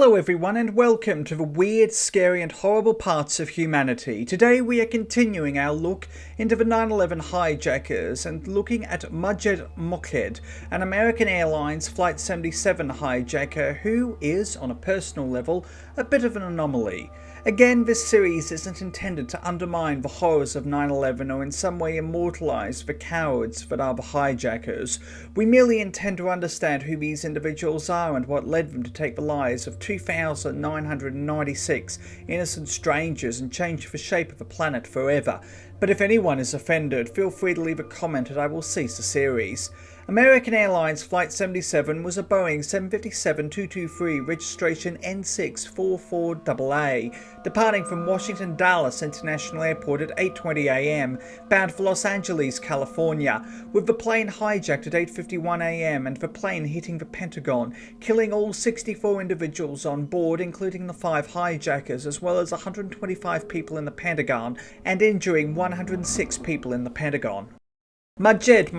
Hello everyone and welcome to the weird, scary and horrible parts of humanity. Today we are continuing our look into the 9/11 hijackers and looking at Majed Moqed, an American Airlines Flight 77 hijacker who is, on a personal level, a bit of an anomaly. Again, this series isn't intended to undermine the horrors of 9/11 or in some way immortalise the cowards that are the hijackers. We merely intend to understand who these individuals are and what led them to take the lives of 2,996 innocent strangers and change the shape of the planet forever. But if anyone is offended, feel free to leave a comment and I will cease the series. American Airlines Flight 77 was a Boeing 757-223 registration N644AA, departing from Washington Dulles International Airport at 8:20 a.m., bound for Los Angeles, California, with the plane hijacked at 8:51 a.m. and the plane hitting the Pentagon, killing all 64 individuals on board, including the 5 hijackers, as well as 125 people in the Pentagon, and injuring 106 people in the Pentagon. Majed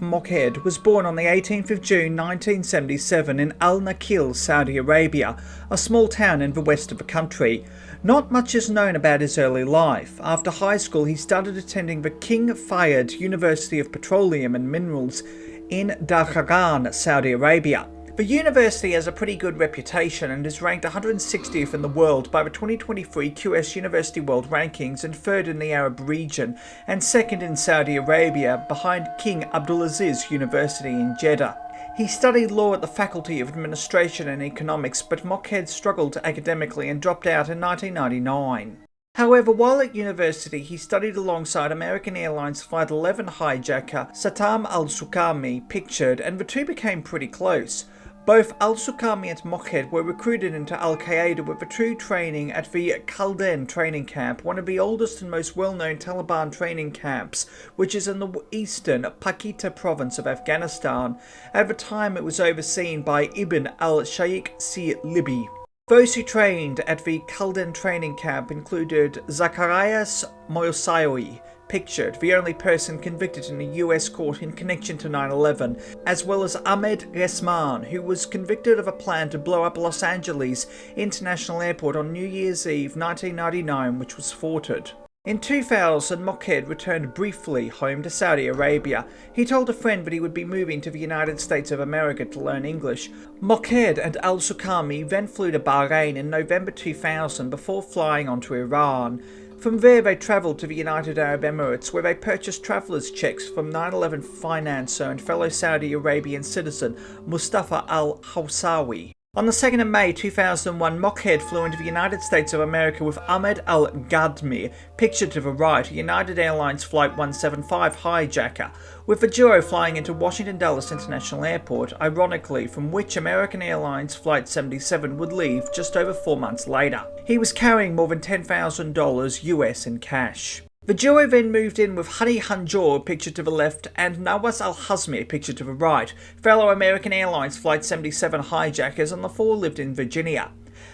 Moqed was born on the 18th of June 1977 in al-Nakhil, Saudi Arabia, a small town in the west of the country. Not much is known about his early life. After high school he started attending the King Fahd University of Petroleum and Minerals in Al-Ghamdi, Saudi Arabia. The university has a pretty good reputation and is ranked 160th in the world by the 2023 QS University World Rankings and 3rd in the Arab region and 2nd in Saudi Arabia behind King Abdulaziz University in Jeddah. He studied law at the Faculty of Administration and Economics, but Moqed struggled academically and dropped out in 1999. However, while at university, he studied alongside American Airlines Flight 11 hijacker Satam al-Suqami, pictured, and the two became pretty close. Both al-Suqami and Moqed were recruited into al-Qaeda with the true training at the Qaeda training camp, one of the oldest and most well-known Taliban training camps, which is in the eastern Pakita province of Afghanistan. At the time, it was overseen by Ibn-al al-Libi. Those who trained at the Qaeda training camp included Zacharias Moyosawi, pictured, the only person convicted in a US court in connection to 9/11, as well as Ahmed Resman, who was convicted of a plan to blow up Los Angeles International Airport on New Year's Eve 1999, which was thwarted. In 2000, Moqed returned briefly home to Saudi Arabia. He told a friend that he would be moving to the United States of America to learn English. Moqed and al-Suqami then flew to Bahrain in November 2000 before flying on to Iran. From there they travelled to the United Arab Emirates, where they purchased travellers' checks from 9/11 financer and fellow Saudi Arabian citizen Mustafa al-Hawsawi. On the 2nd of May 2001, Moqed flew into the United States of America with Ahmed al-Ghamdi, pictured to the right, a United Airlines Flight 175 hijacker, with the duo flying into Washington Dulles International Airport, ironically from which American Airlines Flight 77 would leave just over 4 months later. He was carrying more than $10,000 US in cash. The duo then moved in with Hani Hanjour, pictured to the left, and Nawaz al-Hazmi, pictured to the right, fellow American Airlines Flight 77 hijackers, and the 4 lived in Virginia.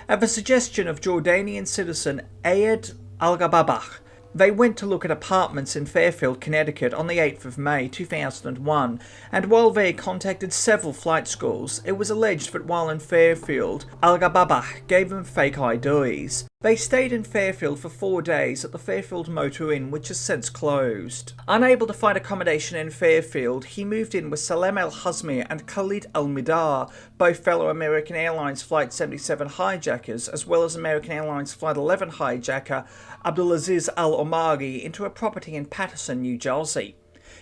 At the suggestion of Jordanian citizen Ayed al-Ghababah, they went to look at apartments in Fairfield, Connecticut on the 8th of May 2001, and while there contacted several flight schools. It was alleged that while in Fairfield, al-Ghababah gave them fake IDs. They stayed in Fairfield for 4 days at the Fairfield Motor Inn, which has since closed. Unable to find accommodation in Fairfield, he moved in with Salem al-Hazmi and Khalid al-Mihdhar, both fellow American Airlines Flight 77 hijackers, as well as American Airlines Flight 11 hijacker Abdulaziz al-Omari, into a property in Paterson, New Jersey.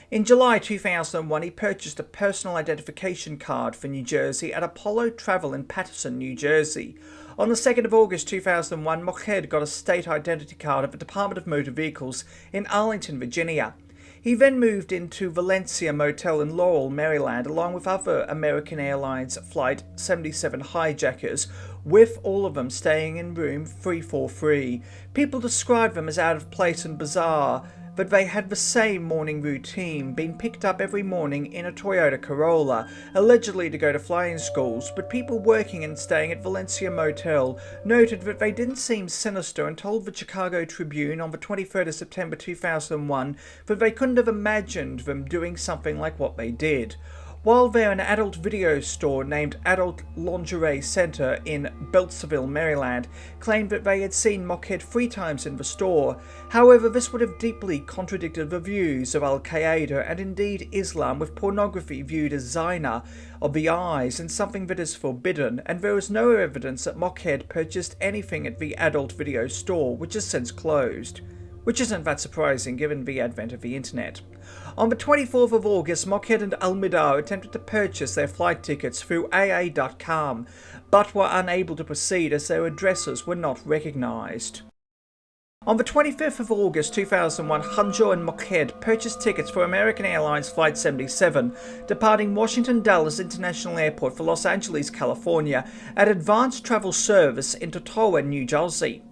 In July 2001, he purchased a personal identification card for New Jersey at Apollo Travel in Paterson, New Jersey. On the 2nd of August 2001, Moqed got a state identity card at the Department of Motor Vehicles in Arlington, Virginia. He then moved into Valencia Motel in Laurel, Maryland, along with other American Airlines Flight 77 hijackers, with all of them staying in room 343. People describe them as out of place and bizarre, but they had the same morning routine, being picked up every morning in a Toyota Corolla, allegedly to go to flying schools, but people working and staying at Valencia Motel noted that they didn't seem sinister and told the Chicago Tribune on the 23rd of September 2001 that they couldn't have imagined them doing something like what they did. While there, an adult video store named Adult Lingerie Center in Beltsville, Maryland, claimed that they had seen Moqed 3 times in the store. However, this would have deeply contradicted the views of al-Qaeda and indeed Islam, with pornography viewed as zina of the eyes and something that is forbidden, and there is no evidence that Moqed purchased anything at the adult video store, which has since closed. Which isn't that surprising given the advent of the internet. On the 24th of August, Moqed and al-Mihdhar attempted to purchase their flight tickets through AA.com, but were unable to proceed as their addresses were not recognised. On the 25th of August 2001, Hanjo and Moqed purchased tickets for American Airlines Flight 77, departing Washington Dulles International Airport for Los Angeles, California, at Advanced Travel Service in Totowa, New Jersey.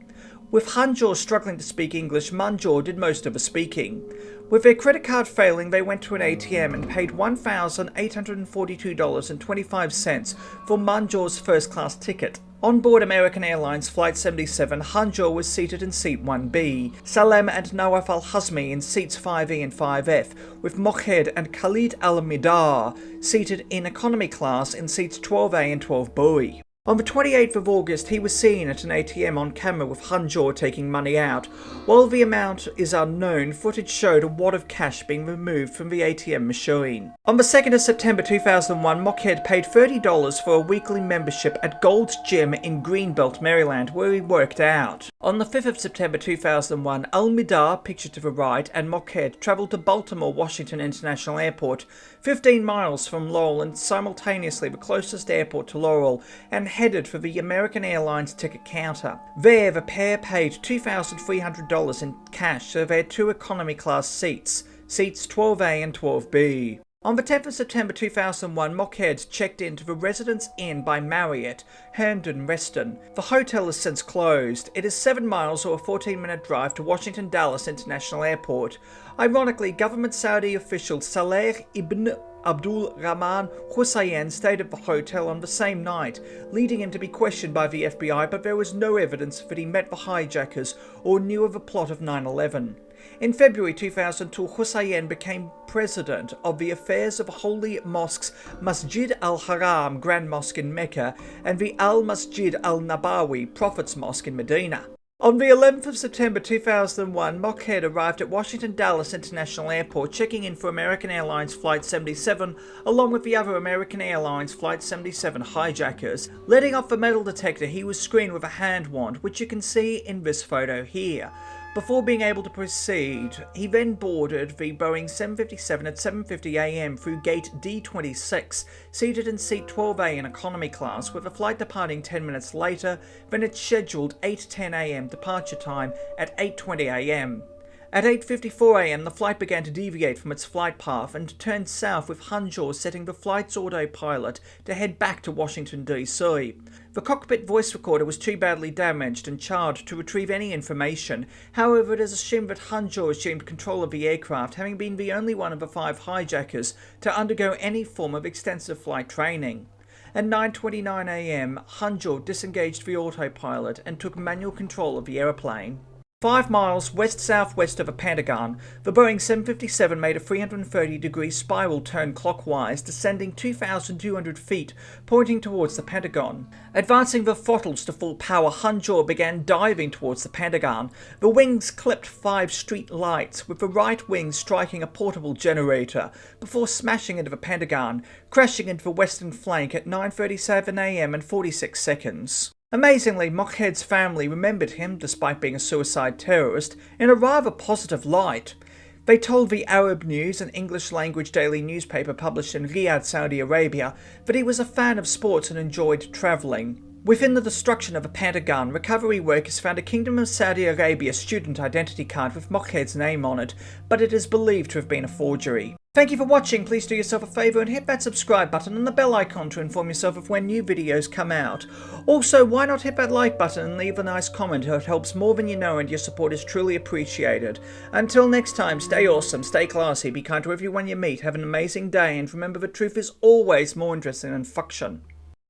With Hanjo struggling to speak English, Manjo did most of the speaking. With their credit card failing, they went to an ATM and paid $1,842.25 for Manjo's first-class ticket. On board American Airlines Flight 77, Hanjo was seated in seat 1B, Salem and Nawaf al-Hazmi in seats 5E and 5F, with Moqed and Khalid al-Mihdhar seated in economy class in seats 12A and 12B. On the 28th of August, he was seen at an ATM on camera with Hanjo taking money out. While the amount is unknown, footage showed a wad of cash being removed from the ATM machine. On the 2nd of September 2001, Moqed paid $30 for a weekly membership at Gold's Gym in Greenbelt, Maryland, where he worked out. On the 5th of September 2001, al-Mihdhar, pictured to the right, and Moqed travelled to Baltimore Washington International Airport, 15 miles from Laurel and simultaneously the closest airport to Laurel, and headed for the American Airlines ticket counter. There, the pair paid $2,300 in cash, so they had 2 economy class seats, seats 12A and 12B. On the 10th of September 2001, Moqed checked into the Residence Inn by Marriott, Herndon, Reston. The hotel has since closed. It is 7 miles or a 14-minute drive to Washington Dulles International Airport. Ironically, government Saudi official Saleh Ibn Abdul Rahman Hussein stayed at the hotel on the same night, leading him to be questioned by the FBI, but there was no evidence that he met the hijackers or knew of the plot of 9/11. In February 2002, Hussein became president of the affairs of the holy mosques Masjid al-Haram, Grand Mosque in Mecca, and the Al-Masjid al-Nabawi, Prophet's Mosque in Medina. On the 11th of September 2001, Moqed arrived at Washington Dulles International Airport, checking in for American Airlines Flight 77, along with the other American Airlines Flight 77 hijackers. Letting off the metal detector, he was screened with a hand wand, which you can see in this photo here. Before being able to proceed, he then boarded the Boeing 757 at 7:50 a.m. through gate D26, seated in seat 12A in economy class, with the flight departing 10 minutes later than its scheduled 8:10 a.m. departure time at 8:20 a.m. At 8:54 a.m. the flight began to deviate from its flight path and turned south, with Hanjo setting the flight's autopilot to head back to Washington DC. The cockpit voice recorder was too badly damaged and charred to retrieve any information. However, it is assumed that Hanjo assumed control of the aircraft, having been the only one of the 5 hijackers to undergo any form of extensive flight training. At 9:29 a.m, Hanjo disengaged the autopilot and took manual control of the aeroplane. 5 miles west-southwest of the Pentagon, the Boeing 757 made a 330-degree spiral turn clockwise, descending 2,200 feet, pointing towards the Pentagon. Advancing the throttles to full power, Hanjo began diving towards the Pentagon. The wings clipped 5 street lights, with the right wing striking a portable generator, before smashing into the Pentagon, crashing into the western flank at 9:37 a.m. and 46 seconds. Amazingly, Moqed's family remembered him, despite being a suicide terrorist, in a rather positive light. They told the Arab News, an English-language daily newspaper published in Riyadh, Saudi Arabia, that he was a fan of sports and enjoyed travelling. Within the destruction of the Pentagon, recovery workers found a Kingdom of Saudi Arabia student identity card with Moqed's name on it, but it is believed to have been a forgery. Thank you for watching. Please do yourself a favour and hit that subscribe button and the bell icon to inform yourself of when new videos come out. Also, why not hit that like button and leave a nice comment? It helps more than you know, and your support is truly appreciated. Until next time, stay awesome, stay classy, be kind to everyone you meet, have an amazing day, and remember the truth is always more interesting than fiction.